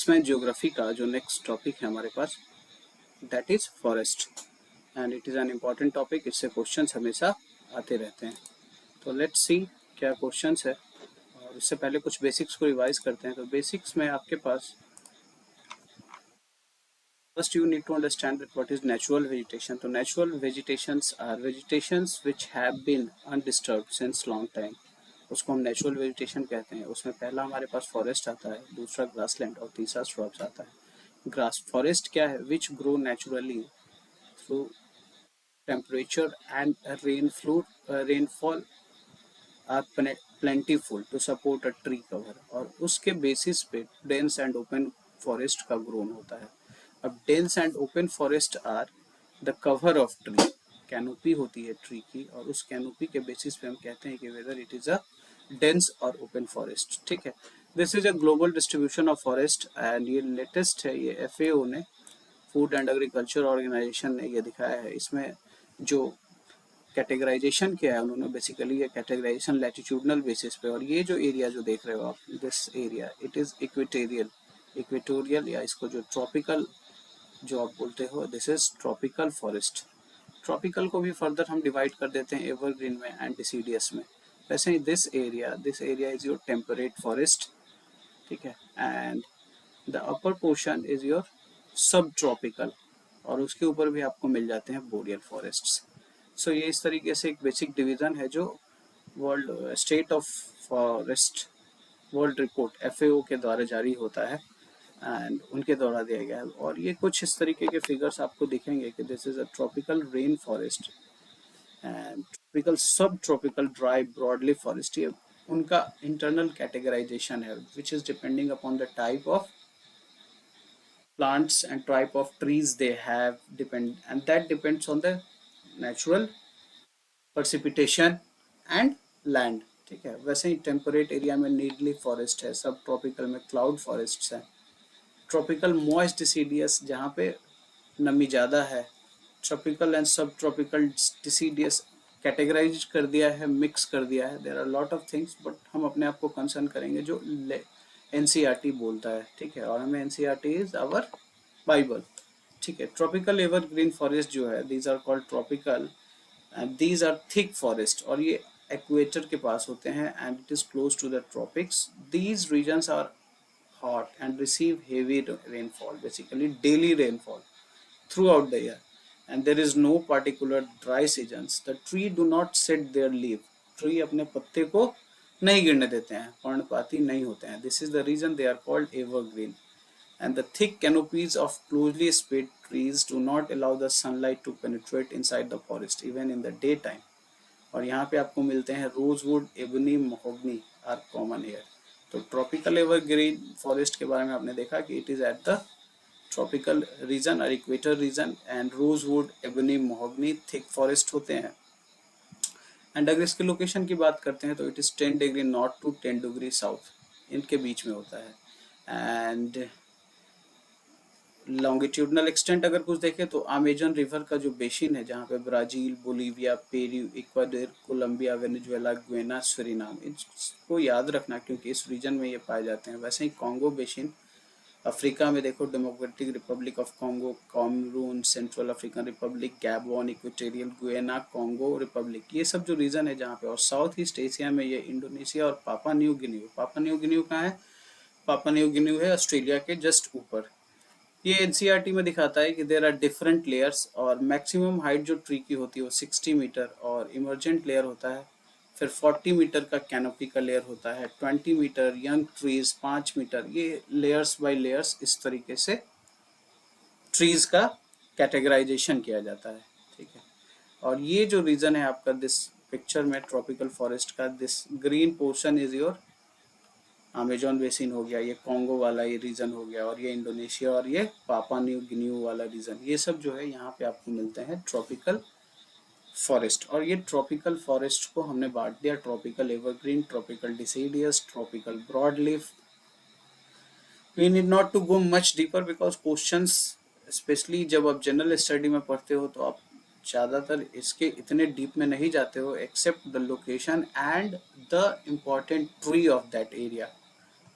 इसमें ज्योग्राफी का जो नेक्स्ट टॉपिक है हमारे पास that is forest and it is an important topic. इससे क्वेश्चंस हमेशा आते रहते हैं। तो लेट्स सी क्या क्वेश्चंस है, और इससे पहले कुछ बेसिक्स को रिवाइज करते हैं। तो बेसिक्स में आपके पास first you need to understand that what is natural vegetation. So natural vegetations are vegetations which have been undisturbed since long time. उसको हम नेचुरल वेजिटेशन कहते हैं। उसमें पहला हमारे पास फॉरेस्ट आता है, दूसरा ग्रासलैंड और तीसरा श्रब्स आता है। ग्रास फॉरेस्ट क्या है? Which grow naturally through temperature and rainfall are plentiful to support a tree cover, और उसके बेसिस पे डेंस एंड ओपन फॉरेस्ट का ग्रोन होता है। अब dense and open forest are the cover of tree, canopy होती है ट्री की, और उस कैनोपी के बेसिस पे हम कहते हैं कि whether it is a dense और ओपन फॉरेस्ट। ठीक है, this is a global distribution of forest and ये लेटेस्ट है, ये FAO ने, फूड एंड एग्रीकल्चर ऑर्गेनाइजेशन ने ये दिखाया है। इसमें जो कैटेगराइजेशन किया है उन्होंने, बेसिकली ये कैटेगराइजेशन लैटिट्यूडनल बेसिस पे, और ये जो एरिया जो देख रहे हो आप, this area it is equatorial या इसको जो ट्रॉपिकल जो आप बोलते हो, this is tropical forest. Tropical को भी फर्दर हम डिवाइड कर देते हैं एवरग्रीन में एंड डिसीडियस में। वैसे ही this area is your temperate forest. ठीक है, and the upper portion is your subtropical, और उसके ऊपर भी आपको मिल जाते हैं बोरियल फॉरेस्ट्स। सो ये इस तरीके से एक बेसिक डिवीजन है जो world state of forest world report FAO के द्वारा जारी होता है एंड उनके द्वारा दिया गया है। और ये कुछ इस तरीके के फिगर्स आपको दिखेंगे कि this is a tropical rain forest and tropical सब ट्रॉपिकल ड्राई ब्रॉडली फॉरेस्ट। ये उनका इंटरनल कैटेगराइजेशन है which is depending upon the type of plants and type of trees they have, and that depends on the natural precipitation and land। ठीक है, वैसे ही temperate area में needly forest है, subtropical में cloud forest है, tropical moist deciduous जहाँ पे नमी ज़्यादा है, tropical and subtropical deciduous categorise कर दिया है, मिक्स कर दिया है। There are lot of things, but हम अपने आप को कंसर्न करेंगे जो NCERT बोलता है। ठीक है, और हमें NCERT इज आवर बाइबल। ठीक है, ट्रॉपिकल एवरग्रीन फॉरेस्ट जो है, these are called tropical and these are thick forest, और ये इक्वेटर के पास होते हैं and it is close to the tropics. These regions are hot and receive heavy rainfall, basically daily rainfall throughout the year, and there is no particular dry seasons. The tree do not set their leaf, tree अपने पत्ते को नहीं गिरने देते हैं, पर्णपाती नहीं होते हैं। This is the reason they are called evergreen. And the thick canopies of closely spaced trees do not allow the sunlight to penetrate inside the forest even in the daytime. और यहाँ पे आपको मिलते हैं rosewood, ebony, mahogany are common here. तो tropical evergreen forest के बारे में आपने देखा कि it is at the tropical region और equator region, and rosewood, ebony, mahogany thick forest होते हैं। एंड अगर इसके लोकेशन की बात करते हैं तो it is 10 degree north to 10 degree south, इनके बीच में होता है। एंड लॉन्गिट्यूडनल एक्सटेंट अगर कुछ देखें तो अमेजन रिवर का जो बेसिन है, जहाँ पे Brazil, Bolivia, Peru, Ecuador, Colombia, Venezuela, Guyana, Suriname, इसको याद रखना क्योंकि इस रीजन में ये पाए जाते हैं। वैसे ही कॉन्गो बेसिन अफ्रीका में देखो, Democratic Republic of Congo, Cameroon, Central African Republic, Gabon, Equatorial Guyana, Congo Republic, ये सब जो रीजन है जहाँ पे। और साउथ ईस्ट एशिया में ये इंडोनेशिया और पापा न्यू गिनी। पापा न्यू गिनी कहाँ है? पापा न्यू गिनी है ऑस्ट्रेलिया के जस्ट ऊपर। ये NCERT में दिखाता है कि देर आर डिफरेंट लेयर्स, और मैक्सिमम हाइट जो ट्री की होती है वो 60 मीटर, और इमर्जेंट लेयर होता है, फिर 40 मीटर का कैनोपी का लेयर होता है, 20 मीटर यंग ट्रीज, 5 मीटर, ये लेयर्स बाय लेयर्स इस तरीके से ट्रीज का कैटेगराइजेशन किया जाता है। ठीक है, और ये जो रीजन है आपका दिस पिक्चर में ट्रॉपिकल फॉरेस्ट का, this green portion is your Amazon basin हो गया, ये कॉन्गो वाला ये रीजन हो गया, और ये इंडोनेशिया और ये पापा न्यू गिनी वाला रीजन, ये सब जो है यहाँ पे आपको मिलते हैं ट्रॉपिकल फॉरेस्ट। और ये ट्रॉपिकल फॉरेस्ट को हमने बांट दिया tropical evergreen, tropical deciduous, tropical broadleaf. We need not to go much deeper because questions specially जब आप जनरल स्टडी में पढ़ते हो तो आप ज़्यादातर इसके इतने डीप में नहीं जाते हो, except the location and the important tree of that area.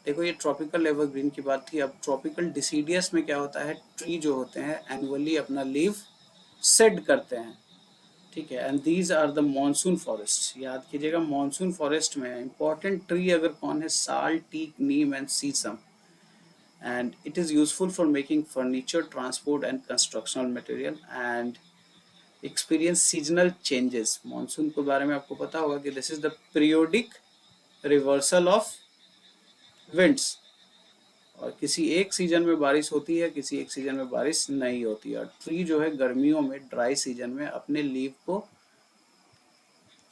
देखो ये ट्रॉपिकल एवरग्रीन की बात थी, अब ट्रॉपिकल डिसीडियस में क्या होता है, ट्री जो होते हैं एनुअली अपना लीव शेड करते हैं, ठीक है। And these are the monsoon forest, याद कीजिएगा मॉनसून फॉरेस्ट में इंपॉर्टेंट ट्री अगर कौन है, sal, teak, neem and shisham, and it is useful for making furniture, transport and constructional material and experience seasonal changes। Monsoon के बारे में आपको पता होगा कि this is the periodic reversal of winds, और किसी एक सीजन में बारिश होती है, किसी एक सीजन में बारिश नहीं होती है। और ट्री जो है गर्मियों में ड्राई सीजन में अपने लीव को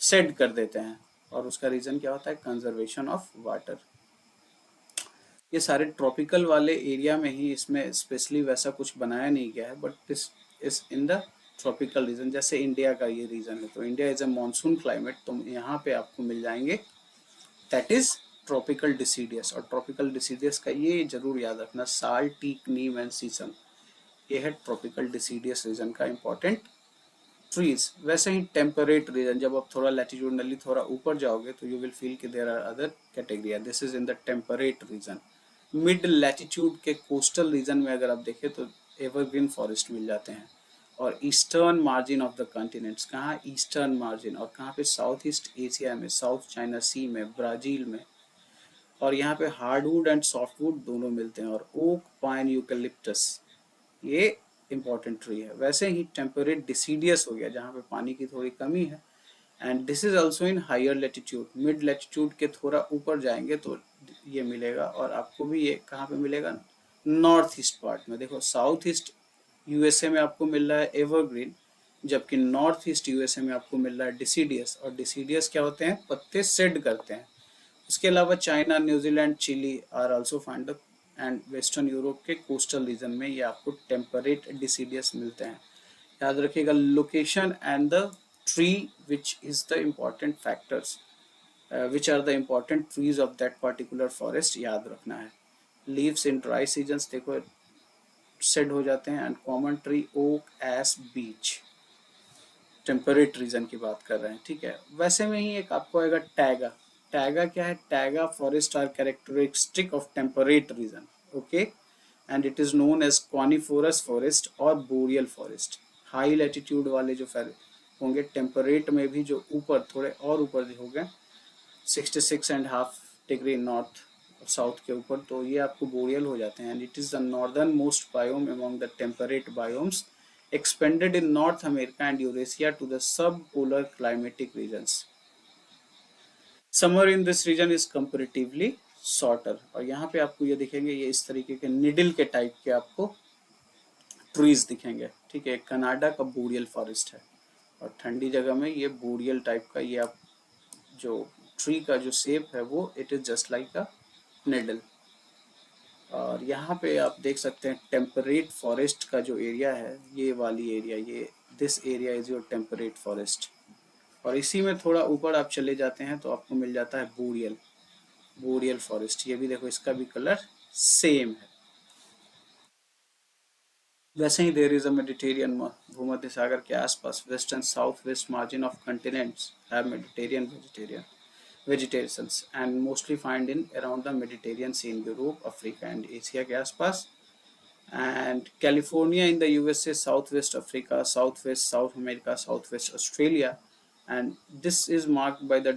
शेड कर देते हैं, और उसका रीजन क्या होता है, कंजर्वेशन ऑफ वाटर। ये सारे ट्रॉपिकल वाले एरिया में ही, इसमें स्पेशली वैसा कुछ बनाया नहीं गया है, but this is in the tropical reason. जैसे इंडिया का ये रीजन है, तो India is a monsoon climate, तो यहाँ पे आपको मिल जाएंगे दैट इज ट्रॉपिकल डिसीडियस। और ट्रॉपिकल डिसीडियस का ये जरूर याद रखना, साल, टीक, नीम एंड सीसम, ये है ट्रॉपिकल डिसीडियस रीजन का इंपॉर्टेंट ट्रीज। वैसे ही टेम्परेट रीजन, जब आप थोड़ा लैटिट्यूडनली थोड़ा ऊपर जाओगे तो यू विल फील कि there are other category, this is in the temperate region. Mid latitude के कोस्टल रीजन में अगर आप देखें तो एवरग्रीन फॉरेस्ट मिल जाते हैं। और eastern margin of the continents, कहाँ ईस्टर्न मार्जिन, और कहाँ पे साउथ ईस्ट एशिया में, साउथ चाइना सी में, ब्राजील में। और यहाँ पे हार्डवुड एंड सॉफ्टवुड दोनों मिलते हैं। और ओक, पाइन, यूकेलिप्टस, ये इंपॉर्टेंट ट्री है। वैसे ही टेम्परेट डिसीडियस हो गया, जहाँ पे पानी की थोड़ी कमी है, and this is also in higher latitude. Mid latitude के थोड़ा ऊपर जाएंगे तो ये मिलेगा, और आपको भी ये कहाँ पे मिलेगा, नॉर्थ ईस्ट पार्ट में। देखो साउथ ईस्ट यूएसए में आपको मिल रहा है एवरग्रीन, जबकि नॉर्थ ईस्ट यूएसए में आपको मिल रहा है डिसीडियस। और डिसीडियस क्या होते हैं, पत्ते शेड करते हैं। उसके अलावा China, New Zealand, Chile are also find and western Europe के कोस्टल रीजन में ये आपको टेम्परेट डिसीडियस मिलते हैं। याद रखिएगा location and the tree which is the important factors, which are the important trees of that particular forest, याद रखना है। लीव्स इन ड्राई सीजन्स देखो सेड हो जाते हैं। And common tree oak, ash, beech, temperate region की बात कर रहे हैं, ठीक है। वैसे में ही एक आपको आएगा टैगा। टैगा क्या है, taiga forest are characteristic of temperate region, okay, and it is known as coniferous forest और बोरियल फॉरेस्ट। हाई लैटिट्यूड वाले जो होंगे, टेम्परेट में भी जो ऊपर थोड़े और ऊपर हो गए 66.5 डिग्री नॉर्थ साउथ के ऊपर, तो ये आपको बोरियल हो जाते हैं। And it is the northern most biome among the temperate biomes, expanded in North America and Eurasia to the subpolar climatic regions. Summer in this region is comparatively shorter। और यहाँ पे आपको ये दिखेंगे, ये इस तरीके के निडल के टाइप के आपको ट्रीज दिखेंगे, ठीक है। कनाडा का बोरियल फॉरेस्ट है, और ठंडी जगह में ये बोरियल टाइप का, ये आप जो ट्री का जो शेप है वो it is just like a needle. और यहाँ पे आप देख सकते हैं टेम्परेट फॉरेस्ट का जो एरिया है, ये वाली एरिया, ये this area is your temperate forest. और इसी में थोड़ा ऊपर आप चले जाते हैं तो आपको मिल जाता है बोरियल, बोरियल फॉरेस्ट। ये भी देखो इसका भी कलर सेम है। वैसे ही देयर इज अ मेडिटेरियन, भूमध्य सागर के आसपास west and south west margin of continents have Mediterranean vegetations and mostly find in around the Mediterranean Sea in Europe, Africa and Asia के आसपास। And California in the USA, Southwest Africa, Southwest South America, Southwest Australia, and this is marked by the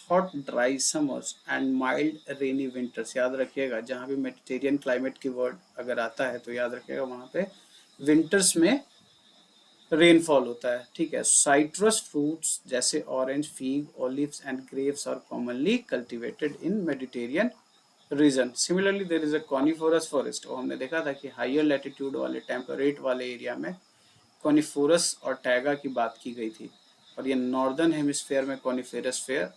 hot dry summers and mild rainy winters। याद रखिएगा जहाँ भी Mediterranean climate की word अगर आता है तो याद रखिएगा वहाँ पे विंटर्स में रेनफॉल होता है, ठीक है। साइट्रस फ्रूट्स जैसे orange, fig, olives and grapes are commonly cultivated in Mediterranean region. Similarly there is a coniferous forest. और हमने देखा था कि हायर लैटिट्यूड वाले टेम्परेट वाले एरिया में कॉनिफोरस और टैगा की बात की गई थी, और ये नॉर्दर्न हेमिस्फेयर में कॉनिफेरस फेयर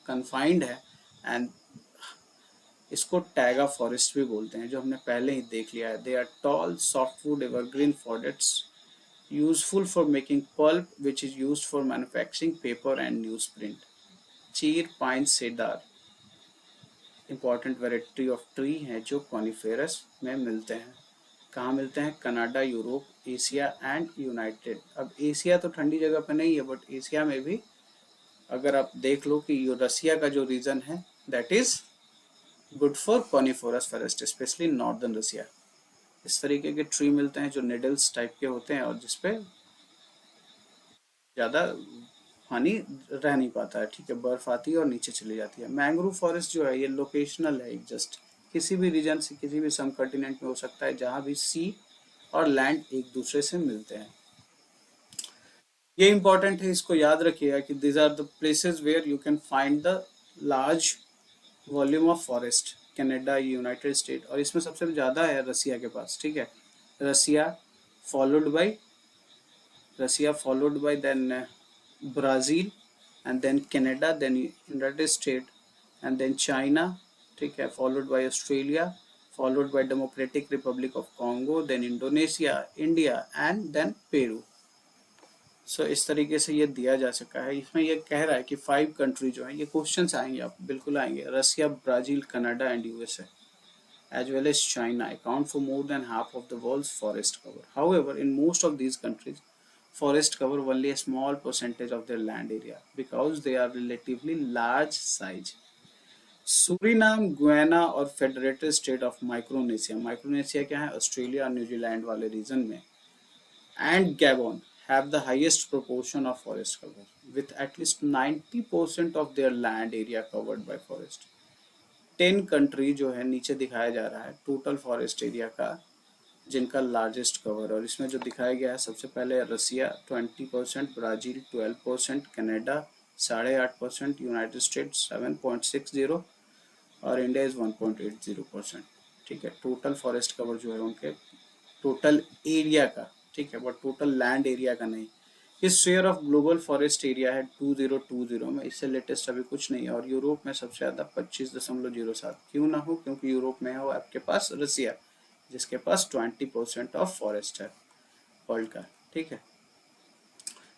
कन्फाइंड है, एंड इसको टैगा फॉरेस्ट भी बोलते हैं, जो हमने पहले ही देख लिया है। They are tall softwood evergreen forests useful for making pulp which is used for manufacturing paper and newsprint। चीर, pine, cedar important variety of tree हैं जो कॉनिफेरस में मिलते हैं। कहाँ मिलते हैं, Canada, Europe, Asia and United. अब एशिया तो ठंडी जगह पे नहीं है, बट एशिया में भी अगर आप देख लो कि रसिया का जो रीजन है that is good for coniferous forest specially northern Russia. इस तरीके के ट्री मिलते हैं जो नेडल्स टाइप के होते हैं और जिसपे ज़्यादा पानी रह नहीं पाता है, ठीक है, बर्फ आती है और नीचे चली जाती है। मैंग्रोव फॉरेस्ट जो है ये लोकेशनल है, जस्ट किसी भी रीजन से किसी भी सब कॉन्टिनेंट में हो सकता है जहाँ भी सी और लैंड एक दूसरे से मिलते हैं। ये इंपॉर्टेंट है, इसको याद रखिएगा कि these are the places where you can find the large volume of forest. Canada, United State, और इसमें सबसे ज़्यादा है रसिया के पास, ठीक है। Russia followed by Russia, followed by then Brazil, and then Canada, then United States, and then China, ठीक है, followed by Australia, followed by Democratic Republic of Congo, then Indonesia, India, and then Peru. सो इस तरीके से ये दिया जा सका है। इसमें ये कह रहा है कि 5 कंट्री जो है, ये क्वेश्चंस आएंगे, आप बिल्कुल आएंगे, Russia, Brazil, Canada and USA as well as China account for more than half of the world's forest cover. However, in most of these countries, forest cover only a small percentage of their land area because they are relatively large size. Suriname, Guyana और federated state of Micronesia, Micronesia क्या है, Australia और New Zealand वाले region में, and Gabon have the highest proportion of forest cover with at least 90% of their land area covered by forest. 10 country जो है नीचे दिखाया जा रहा है टोटल फॉरेस्ट एरिया का जिनका लार्जेस्ट कवर, और इसमें जो दिखाया गया है सबसे पहले रसिया 20%, ब्राजील 12%, कनाडा 8.5%, यूनाइटेड स्टेट्स 7.60 और इंडिया इज 1.80%, ठीक है। टोटल फॉरेस्ट कवर जो है उनके टोटल एरिया का, ठीक है, बट टोटल लैंड एरिया का नहीं। इस share of global forest area है 2020 में, इससे लेटेस्ट अभी कुछ नहीं है, और यूरोप में सबसे ज़्यादा 25.07। क्यों ना हो, क्योंकि यूरोप में हो आपके पास रसिया जिसके पास 20% ऑफ फॉरेस्ट है वर्ल्ड का, ठीक है।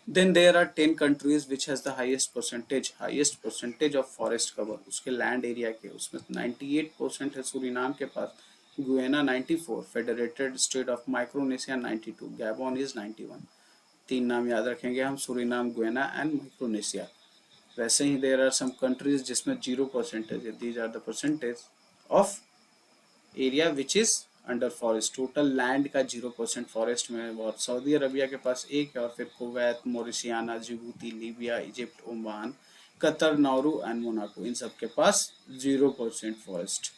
Then there are 10 countries which has the highest percentage of forest cover उसके लैंड एरिया के, उसमें 98% है सूरीनाम के पास, Guyana 94, federated state of Micronesia 92, Gabon is 91। 3 नाम याद रखेंगे हम, सूरीनाम, गुयाना एंड माइक्रोनेशिया। वैसे ही देयर आर सम कंट्रीज जिसमें 0% है, these are the percentage of area which is under forest, total land का 0% फॉरेस्ट में है। और सऊदी अरबिया के पास 1 है, और फिर Kuwait, Mauritania, Djibouti, Libya, Egypt, Oman, Qatar, Nauru and Monaco, इन सब के पास 0% forest.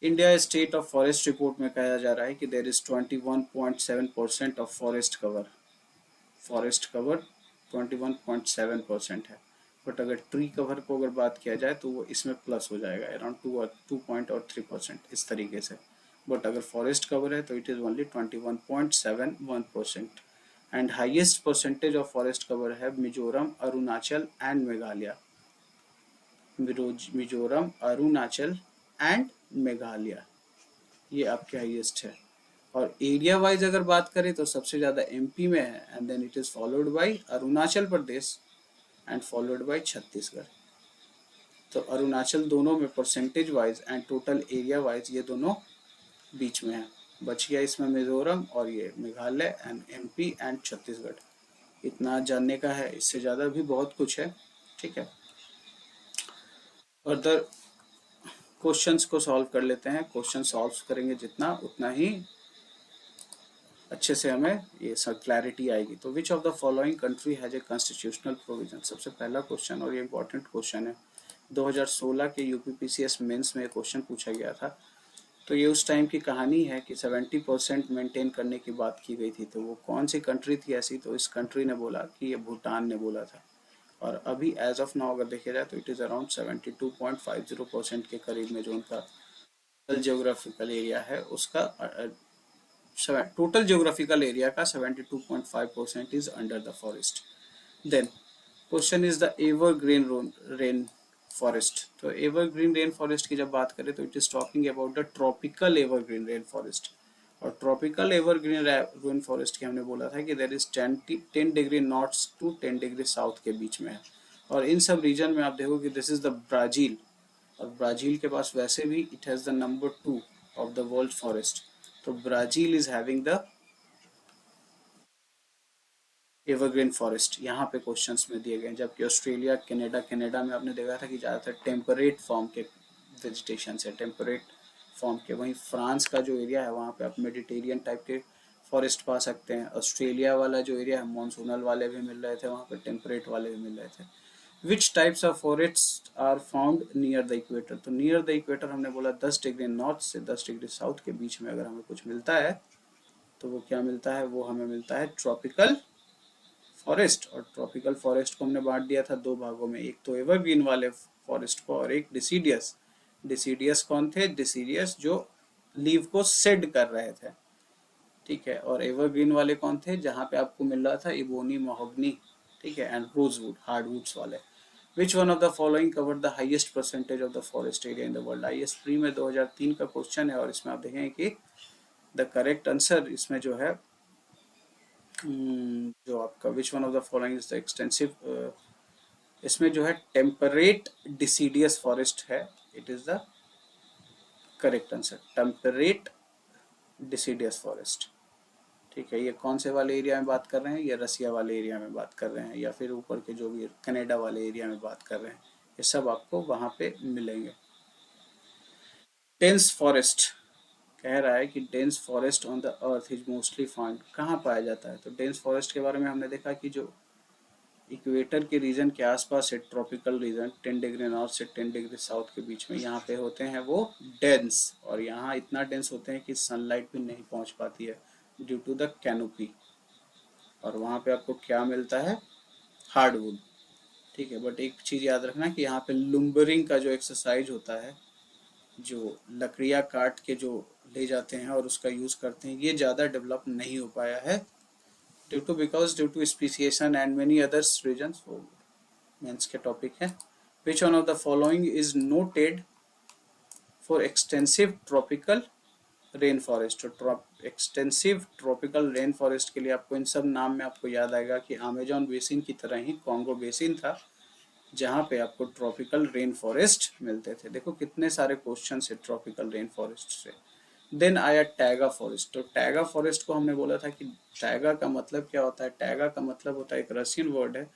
India state of forest report में कहा जा रहा है कि there is 21.7% of forest cover 21.7% है, बट अगर ट्री कवर को अगर बात किया जाए तो वो इसमें प्लस हो जाएगा, अराउंड 2.3% इस तरीके से, बट अगर फॉरेस्ट कवर है तो it is only 21.71%। And highest percentage of forest cover है मिजोरम, अरुणाचल एंड मेघालय, मिजोरम, अरुणाचल एंड मेघालय, ये आपके हाईएस्ट है। और एरिया वाइज अगर बात करें तो सबसे ज़्यादा एमपी में है, and then it is followed by Arunachal Pradesh and followed by Chhattisgarh. तो अरुणाचल दोनों में percentage wise and total area wise ये दोनों बीच में है। बच गया इसमें मिजोरम और ये Meghalaya and MP and Chhattisgarh. इतना जानने का है, इससे ज़्यादा भी बहुत कुछ है, ठीक है। फर्दर क्वेश्चंस को सॉल्व कर लेते हैं। क्वेश्चन सॉल्व करेंगे जितना उतना ही अच्छे से हमें ये सब क्लैरिटी आएगी। तो विच of the following country has a constitutional provision, सबसे पहला क्वेश्चन, और ये इंपॉर्टेंट क्वेश्चन है। 2016 के यूपीपीसीएस मेंस में क्वेश्चन पूछा गया था। तो ये उस टाइम की कहानी है कि 70% मेंटेन करने की बात की गई थी, तो वो कौन सी कंट्री थी ऐसी, तो इस कंट्री ने बोला कि ये भूटान ने बोला था। और अभी एज ऑफ नाउ अगर देखा जाए तो इट इज़ अराउंड 72.50% के करीब में जो उनका जियोग्राफिकल एरिया है उसका टोटल जियोग्राफिकल एरिया का 72.5% is under the forest. Then question is the evergreen rain forest. तो एवरग्रीन रेन फॉरेस्ट की जब बात करें तो it is talking about the tropical evergreen rain forest. और ट्रॉपिकल एवरग्रीन रेन फॉरेस्ट की हमने बोला था कि there is 10 degree north to 10 degree south के बीच में है। और इन सब रीजन में आप देखो कि दिस इज द ब्राजील, और ब्राजील के पास वैसे भी it has the number 2 of the world forest. तो Brazil is having the evergreen forest यहाँ पे क्वेश्चंस में दिए गए हैं, जबकि ऑस्ट्रेलिया, कनाडा में आपने देखा था कि ज़्यादातर टेम्परेट फॉर्म के वेजिटेशन है, टेम्परेट फॉर्म के। वहीं फ्रांस का जो एरिया है वहाँ पे आप मेडिटेरियन टाइप के फॉरेस्ट पा सकते हैं। ऑस्ट्रेलिया वाला जो एरिया है मानसूनल वाले भी मिल रहे थे वहाँ पे, टेम्परेट वाले भी मिल रहे थे। Which types of forest are found near the equator, तो नियर द इक्वेटर हमने बोला 10 डिग्री नॉर्थ से 10 डिग्री साउथ के बीच में अगर हमें कुछ मिलता है तो वो क्या मिलता है, वो हमें मिलता है ट्रॉपिकल फॉरेस्ट। और ट्रॉपिकल फॉरेस्ट को हमने बांट दिया था दो भागों में, एक तो एवरग्रीन वाले फॉरेस्ट को और एक डिसीडियस। डिसीडियस कौन थे, डिसीडियस जो लीव को शेड कर रहे थे, ठीक है। और एवरग्रीन वाले कौन थे, जहाँ पे आपको मिल रहा था इबोनी, महोगनी, ठीक है, एंड रोजवुड, हार्डवुड्स वाले। विच one of the following cover the highest percentage of the forest area in the world. IAS pre में 2003 का क्वेश्चन है और इसमें आप देखेंगे कि द करेक्ट आंसर इसमें जो है जो आपका विच one of the following is the extensive, इसमें जो है टेम्परेट डिसीडियस फॉरेस्ट है, it is the correct answer, temperate deciduous forest, ठीक है। ये कौन से वाले एरिया में बात कर रहे हैं, ये रसिया वाले एरिया में बात कर रहे हैं, या फिर ऊपर के जो भी कनाडा वाले एरिया में बात कर रहे हैं, ये सब आपको वहाँ पे मिलेंगे। डेंस फॉरेस्ट कह रहा है कि dense forest on the earth is mostly found, कहाँ पाया जाता है, तो डेंस फॉरेस्ट के बारे में हमने देखा कि जो इक्वेटर के रीजन के आसपास है, ट्रॉपिकल रीजन 10 डिग्री नॉर्थ से 10 डिग्री साउथ के बीच में, यहाँ पे होते हैं वो डेंस। और यहाँ इतना डेंस होते हैं कि सनलाइट भी नहीं पहुँच पाती है ड्यू टू द कैनोपी। और वहाँ पे आपको क्या मिलता है, हार्डवुड, ठीक है। बट एक चीज़ याद रखना कि यहाँ पे लुम्बरिंग का जो एक्सरसाइज होता है, जो लकड़ियाँ काट के जो ले जाते हैं और उसका यूज़ करते हैं, ये ज़्यादा डेवलप नहीं हो पाया है due to speciation and many others reasons. वो मेंस के टॉपिक है। Which one of the following is noted for extensive tropical rain forest. Extensive tropical rain forest के लिए आपको इन सब नाम में आपको याद आएगा कि अमेजोन बेसिन की तरह ही कॉन्गो बेसिन था, जहाँ पे आपको ट्रॉपिकल रेन फॉरेस्ट मिलते थे। देखो कितने सारे क्वेश्चन है ट्रॉपिकल रेन फॉरेस्ट से। देन आया टैगा फॉरेस्ट। तो टैगा फॉरेस्ट को हमने बोला था कि टैगा का मतलब क्या होता है, टैगा का मतलब होता है, एक रशियन वर्ड है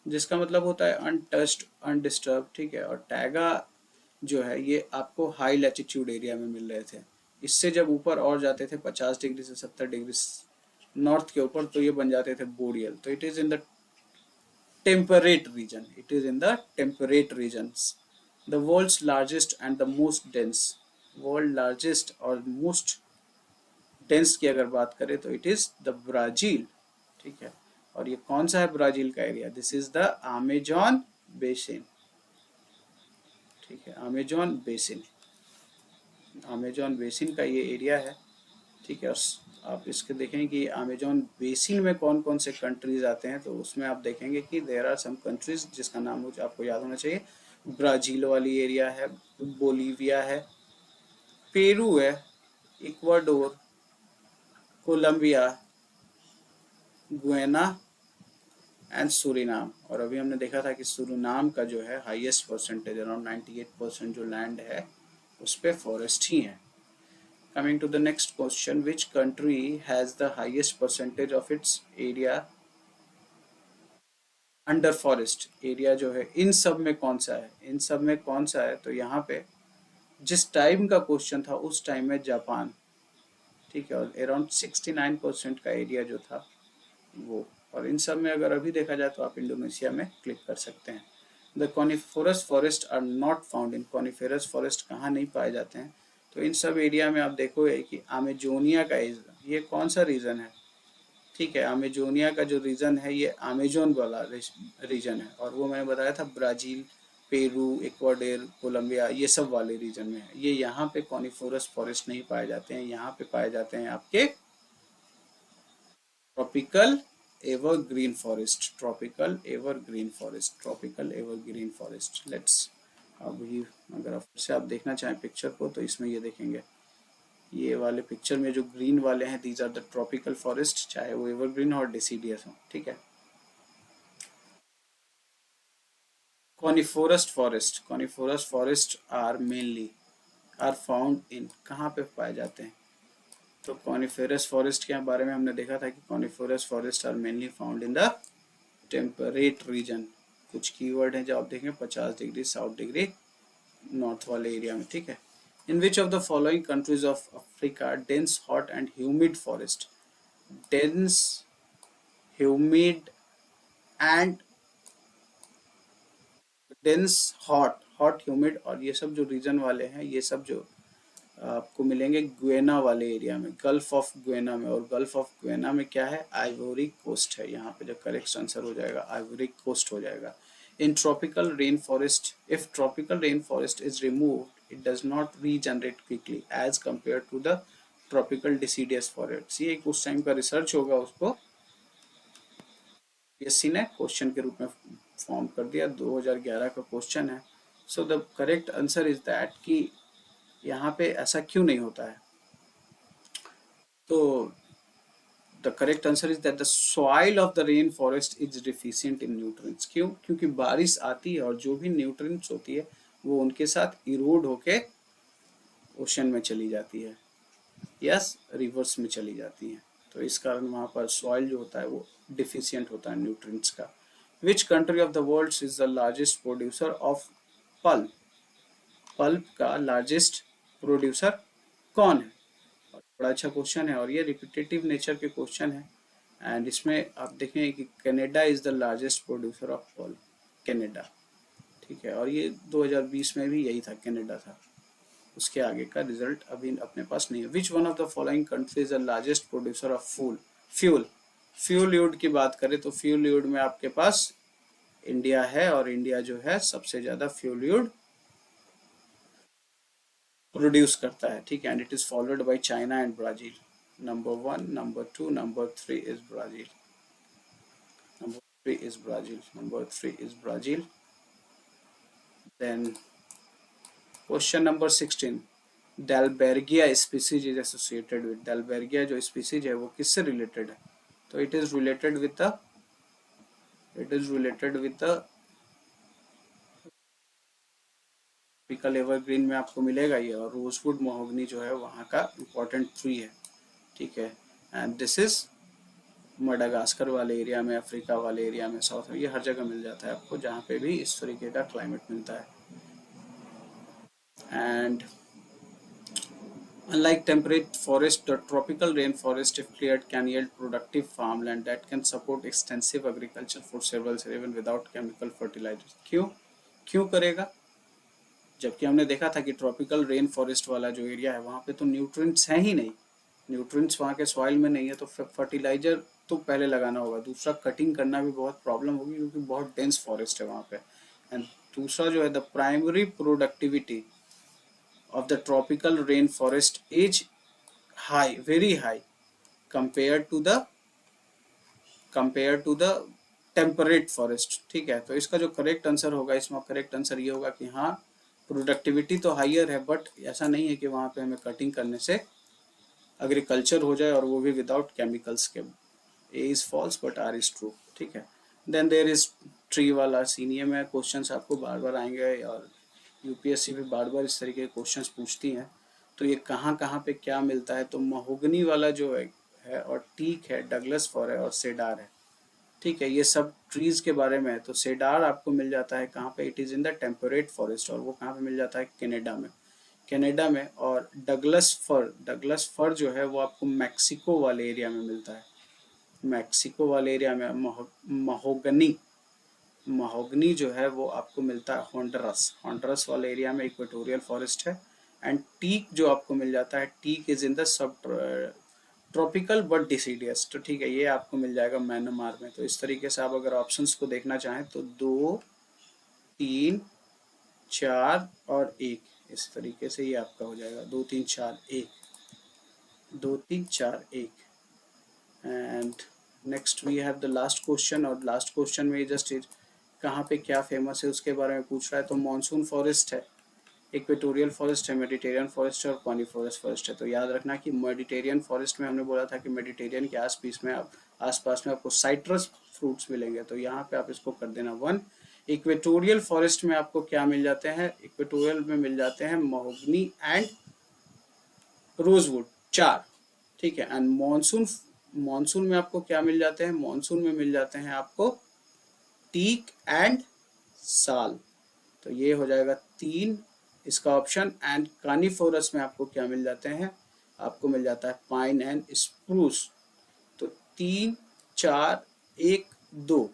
जिसका मतलब होता है अनटच्ड, अनडिस्टर्ब, ठीक है। और टैगा जो है ये आपको हाई लैटिट्यूड एरिया में मिल रहे थे। इससे जब ऊपर और जाते थे 50 डिग्री से 70 डिग्री नॉर्थ के ऊपर, तो ये बन जाते थे बोरियल। तो it is in the temperate region, it is in the temperate regions। The world's largest and the most dense, world largest और most dense की अगर बात करें तो it is the ब्राजील, ठीक है। और ये कौन सा है ब्राजील का area, this is the Amazon basin, ठीक है, अमेजॉन बेसिन, अमेजॉन बेसिन का ये एरिया है, ठीक है। और आप इसके देखेंगे कि अमेजॉन बेसिन में कौन कौन से कंट्रीज आते हैं, तो उसमें आप देखेंगे कि देर आर सम कंट्रीज जिसका नाम मुझे आपको याद होना चाहिए। ब्राजील वाली एरिया है, बोलीविया है, पेरू है, Ecuador, Colombia, Guyana and Suriname. और अभी हमने देखा था कि सूरीनाम का जो है हाईएस्ट परसेंटेज अराउंड 98% जो लैंड है उस पर फॉरेस्ट ही है। Coming to the next question, which country has the highest percentage of its area under forest? Area जो है इन सब में कौन सा है, इन सब में कौन सा है, तो यहाँ पे जिस टाइम का क्वेश्चन था उस टाइम में जापान, ठीक है। और अराउंड 69% का एरिया जो था वो। और इन सब में अगर अभी देखा जाए तो आप इंडोनेशिया में क्लिक कर सकते हैं। The coniferous forest are not found in, coniferous forest कहाँ नहीं पाए जाते हैं, तो इन सब एरिया में आप देखोगे कि अमेजोनिया का ये कौन सा रीजन है, ठीक है। अमेजोनिया का जो रीजन है ये अमेजोन वाला रीजन है, और वो मैंने बताया था ब्राजील, पेरू, इक्वाडोर, कोलंबिया, ये सब वाले रीजन में है। ये यहाँ पे कॉनिफोरस फॉरेस्ट नहीं पाए जाते हैं, यहाँ पे पाए जाते हैं आपके tropical evergreen forest, tropical evergreen forest, tropical evergreen forest. Let's अभी अगर आप से आप देखना चाहें पिक्चर को तो इसमें ये देखेंगे, ये वाले पिक्चर में जो ग्रीन वाले हैं these are the tropical forest, चाहे वो एवरग्रीन और डिसीडियस हो, ठीक है। Coniferous forest are mainly are found in, कहाँ पे पाए जाते हैं, तो कॉनिफेरस फॉरेस्ट के बारे में हमने देखा था कि coniferous forest are mainly found in the temperate region. कुछ कीवर्ड हैं जो आप देखें, 50 डिग्री साउथ डिग्री नॉर्थ वाले एरिया में, ठीक है। In which of the following countries of Africa dense hot and humid forest, dense humid and dense hot, hot humid और ये सब जो रीजन वाले हैं, ये सब जो आपको मिलेंगे ग्वेना वाले एरिया में, गल्फ ऑफ ग्वेना में। और गल्फ ऑफ ग्वेना में क्या है, आइवोरी कोस्ट है। यहाँ पे जो करेक्ट आंसर हो जाएगा आइवोरी कोस्ट हो जाएगा। In tropical rain forest, if tropical rain forest is removed it does not regenerate quickly as compared to the tropical deciduous forest. ये उस टाइम का रिसर्च होगा, उसको पीएससी ने क्वेश्चन के रूप में फॉर्म कर दिया, 2011 का क्वेश्चन है। So the correct answer is that कि यहाँ पे ऐसा क्यों नहीं होता है। तो the correct answer is that the soil of the rain forest is deficient in nutrients. क्यों? क्योंकि बारिश आती है और जो भी न्यूट्रिएंट्स होती है वो उनके साथ इरोड होके ओशन में चली जाती है, यस रिवर्स में चली जाती है। तो इस कारण वहाँ पर सॉइल जो होता है वो डिफिशिएंट होता है न्यूट्रिएंट्स का। Which country of the world is the largest producer of pulp, pulp का लार्जेस्ट प्रोड्यूसर कौन है? बड़ा अच्छा क्वेश्चन है और ये रिपीटेटिव नेचर के क्वेश्चन है। एंड इसमें आप देखें कि Canada is the largest producer of pulp, Canada, ठीक है। और ये 2020 में भी यही था, कनाडा था। उसके आगे का रिजल्ट अभी अपने पास नहीं है। Which one of the following country is the largest producer of fuel, fuel you'd की बात करें तो फ्यूल यूड में आपके पास इंडिया है, और इंडिया जो है सबसे ज्यादा फ्यूल यूड प्रोड्यूस करता है, ठीक है। And it is followed by China and Brazil. Number 1, number 2, number 3 is Brazil, number 3 is Brazil, number 3 is Brazil. Then question number 16, Dalbergia species is associated with, Dalbergia जो species है वो किससे related है? तो it is related with the, it is related with the tropical evergreen में आपको मिलेगा ये, और रोजवुड महोगनी जो है वहाँ का इंपॉर्टेंट ट्री है, ठीक है। एंड दिस इज मडागास्कर वाले एरिया में, अफ्रीका वाले एरिया में, साउथ में, ये हर जगह मिल जाता है आपको जहाँ पे भी इस तरीके का क्लाइमेट मिलता है। And unlike temperate forest, the tropical rainforest, if cleared, can yield productive farmland that can support extensive agriculture for several years even without chemical fertilizers। क्यों? क्यों करेगा? जबकि हमने देखा था कि ट्रॉपिकल रेन फॉरेस्ट वाला जो एरिया है वहाँ पे तो न्यूट्रिएंट्स हैं ही नहीं, न्यूट्रिएंट्स वहाँ के सॉइल में नहीं है, तो फर्टिलाइजर तो पहले लगाना होगा। दूसरा, कटिंग करना भी बहुत प्रॉब्लम होगी क्योंकि बहुत डेंस फॉरेस्ट है वहाँ पे। एंड दूसरा जो है, the primary productivity of the tropical rainforest is high, very high compared to the temperate forest, ठीक है। तो इसका जो करेक्ट आंसर होगा, इसमें करेक्ट आंसर ये होगा कि हाँ प्रोडक्टिविटी तो हाइयर है, बट ऐसा नहीं है कि वहाँ पे हमें कटिंग करने से एग्रीकल्चर हो जाए, और वो भी विदाउट केमिकल्स के। A is false but R is true, ठीक है। देन देयर इज ट्री वाला सीनियर में क्वेश्चंस आपको बार बार आएंगे, और यूपीएससी भी बार बार इस तरीके के क्वेश्चंस पूछती हैं। तो ये कहाँ कहाँ पे क्या मिलता है, तो महोगनी वाला जो है और टीक है, डगलस फॉर है और सेडार है, ठीक है। ये सब ट्रीज के बारे में है। तो सेडार आपको मिल जाता है कहाँ पे, it is in the temperate forest, और वो कहाँ पे मिल जाता है, कनाडा में, कनाडा में। और डगलस फर, डगलस फर जो है वो आपको मैक्सिको वाले एरिया में मिलता है, मैक्सिको वाले एरिया में। महोगनी, महोगनी जो है वो आपको मिलता है होंडरस, होंडरस वाले एरिया में, इक्वेटोरियल फॉरेस्ट है। एंड टीक जो आपको मिल जाता है, teak is in the subtropical but deciduous, तो ठीक है, ये आपको मिल जाएगा म्यांमार में। तो इस तरीके से आप अगर ऑप्शंस को देखना चाहें तो 2, 3, 4 और 1, इस तरीके से ये आपका हो जाएगा 2, 3, 4, 1, 2, 3, 4, 1। And next we have the last question, और लास्ट क्वेश्चन में जस्ट कहाँ पे क्या फेमस है उसके बारे में पूछ रहा है। तो मानसून फॉरेस्ट है, इक्वेटोरियल फॉरेस्ट है, मेडिटेरियन फॉरेस्ट है और कॉनिफेरस फॉरेस्ट है। तो याद रखना कि मेडिटेरियन फॉरेस्ट में हमने बोला था कि मेडिटेरियन के आसपास में आपको साइट्रस फ्रूट्स मिलेंगे, तो यहाँ पे आप इसको कर देना 1। इक्वेटोरियल फॉरेस्ट में आपको क्या मिल जाते हैं, इक्वेटोरियल में मिल जाते हैं महोगनी एंड रोजवुड, 4, ठीक है। एंड मॉनसून, मॉनसून में आपको क्या मिल जाते हैं, मॉनसून में मिल जाते हैं आपको टीक एंड साल, तो ये हो जाएगा 3 इसका ऑप्शन। एंड कानीफोरस में आपको क्या मिल जाते हैं, आपको मिल जाता है पाइन एंड स्प्रूस, तो 3 4 1 2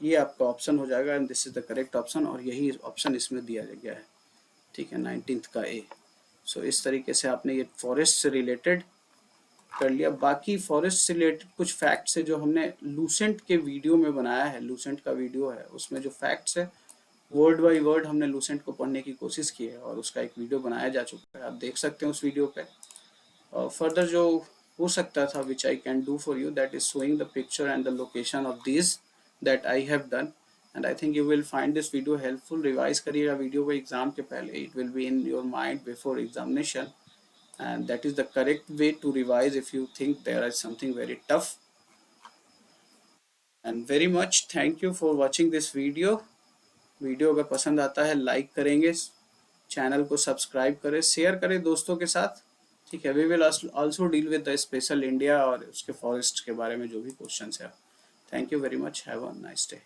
ये आपका ऑप्शन हो जाएगा and this is the correct option, और यही ऑप्शन इसमें दिया गया है। ठीक है, 19th का ए। सो इस तरीके से आपने ये फॉरेस्ट से रिलेटेड कर लिया। बाकी फॉरेस्ट से रिलेटेड कुछ फैक्ट्स है जो हमने लूसेंट के वीडियो में बनाया है, लूसेंट का वीडियो है, उसमें जो फैक्ट्स है वर्ड बाय वर्ड हमने लूसेंट को पढ़ने की कोशिश की है, और उसका एक वीडियो बनाया जा चुका है, आप देख सकते हैं उस वीडियो पे। और फर्दर जो हो सकता था which I can do for you, that is showing the picture and the location of this that I have done, and I think you will find this video helpful. Revise करिएगा video को exam के पहले, it will be in your mind before examination, and that is the correct way to revise if you think there is something very tough. And very much thank you for watching this video. Video अगर पसंद आता है like करेंगे, channel को subscribe करें, share करें दोस्तों के साथ। ठीक है, we will also deal with the special India और उसके फॉरेस्ट के बारे में जो भी क्वेश्चन है। Thank you very much, have a nice day.